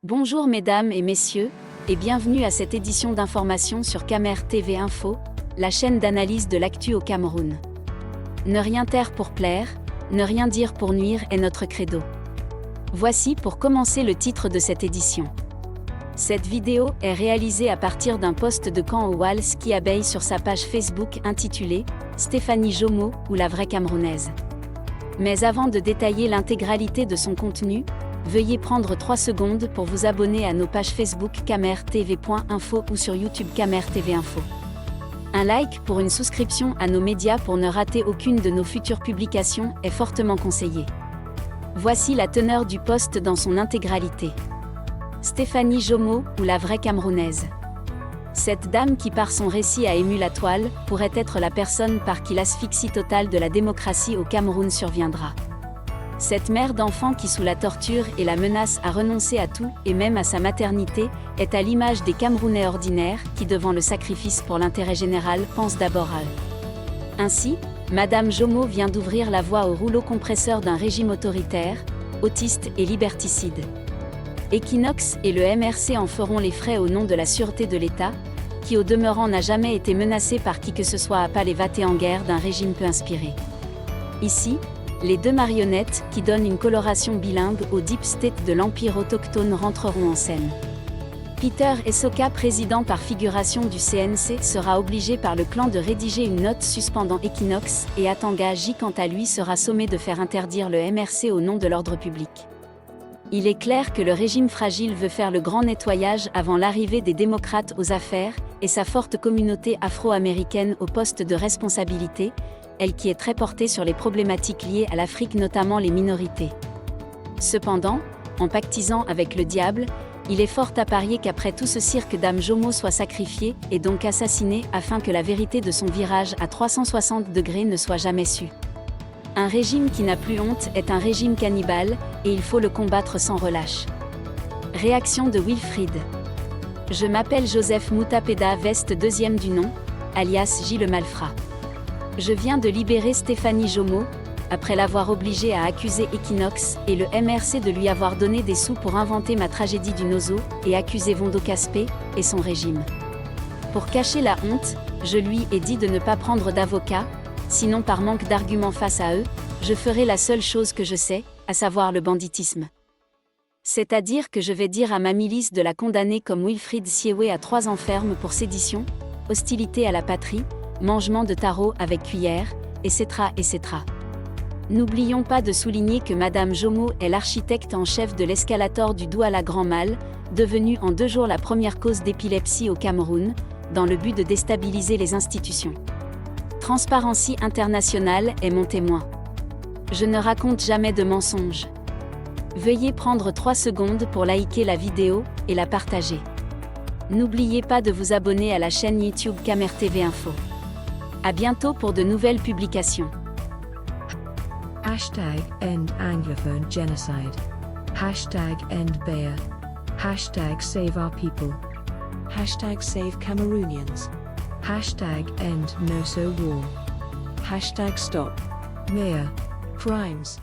Bonjour mesdames et messieurs, et bienvenue à cette édition d'information sur Camer TV Info, la chaîne d'analyse de l'actu au Cameroun. Ne rien taire pour plaire, ne rien dire pour nuire est notre credo. Voici pour commencer le titre de cette édition. Cette vidéo est réalisée à partir d'un post de Camp Owal Ski Abeille sur sa page Facebook intitulée « Stéphanie Jomo ou la vraie Camerounaise ». Mais avant de détailler l'intégralité de son contenu, veuillez prendre 3 secondes pour vous abonner à nos pages Facebook camertv.info ou sur YouTube Camer TV Info. Un like pour une souscription à nos médias pour ne rater aucune de nos futures publications est fortement conseillé. Voici la teneur du post dans son intégralité. Stéphanie Jomo ou la vraie Camerounaise. Cette dame qui par son récit a ému la toile, pourrait être la personne par qui l'asphyxie totale de la démocratie au Cameroun surviendra. Cette mère d'enfant qui sous la torture et la menace a renoncé à tout, et même à sa maternité, est à l'image des Camerounais ordinaires qui devant le sacrifice pour l'intérêt général pensent d'abord à eux. Ainsi, Madame Jomo vient d'ouvrir la voie au rouleau compresseur d'un régime autoritaire, autiste et liberticide. Equinox et le MRC en feront les frais au nom de la sûreté de l'État, qui au demeurant n'a jamais été menacé par qui que ce soit à pas les vater en guerre d'un régime peu inspiré. Ici, les deux marionnettes qui donnent une coloration bilingue au deep state de l'empire autochtone rentreront en scène. Peter Essoka, président par figuration du CNC, sera obligé par le clan de rédiger une note suspendant Equinox, et Atanga J quant à lui sera sommé de faire interdire le MRC au nom de l'ordre public. Il est clair que le régime fragile veut faire le grand nettoyage avant l'arrivée des démocrates aux affaires, et sa forte communauté afro-américaine au poste de responsabilité, elle qui est très portée sur les problématiques liées à l'Afrique, notamment les minorités. Cependant, en pactisant avec le diable, il est fort à parier qu'après tout ce cirque Dame Jomo soit sacrifiée, et donc assassinée, afin que la vérité de son virage à 360 degrés ne soit jamais sue. Un régime qui n'a plus honte est un régime cannibale, et il faut le combattre sans relâche. Réaction de Wilfried. Je m'appelle Joseph Moutapeda Veste, deuxième du nom, alias J le Malfrat. Je viens de libérer Stéphanie Jomo, après l'avoir obligée à accuser Equinox et le MRC de lui avoir donné des sous pour inventer ma tragédie du Nozo, et accuser Vondo Caspé et son régime. Pour cacher la honte, je lui ai dit de ne pas prendre d'avocat, sinon par manque d'arguments face à eux, je ferai la seule chose que je sais, à savoir le banditisme. C'est-à-dire que je vais dire à ma milice de la condamner comme Wilfried Siewe à 3 ans ferme pour sédition, hostilité à la patrie, mangement de tarot avec cuillère, etc. etc. N'oublions pas de souligner que Madame Jomo est l'architecte en chef de l'escalator du Douala Grand Mal, devenu en 2 jours la première cause d'épilepsie au Cameroun, dans le but de déstabiliser les institutions. Transparency International est mon témoin. Je ne raconte jamais de mensonges. Veuillez prendre 3 secondes pour liker la vidéo et la partager. N'oubliez pas de vous abonner à la chaîne YouTube Camer TV Info. À bientôt pour de nouvelles publications. Hashtag End Anglophone Genocide. Hashtag End Bayer. Hashtag Save Our People. Hashtag Save Cameroonians. Hashtag End No So War. Hashtag Stop Mayor Crimes.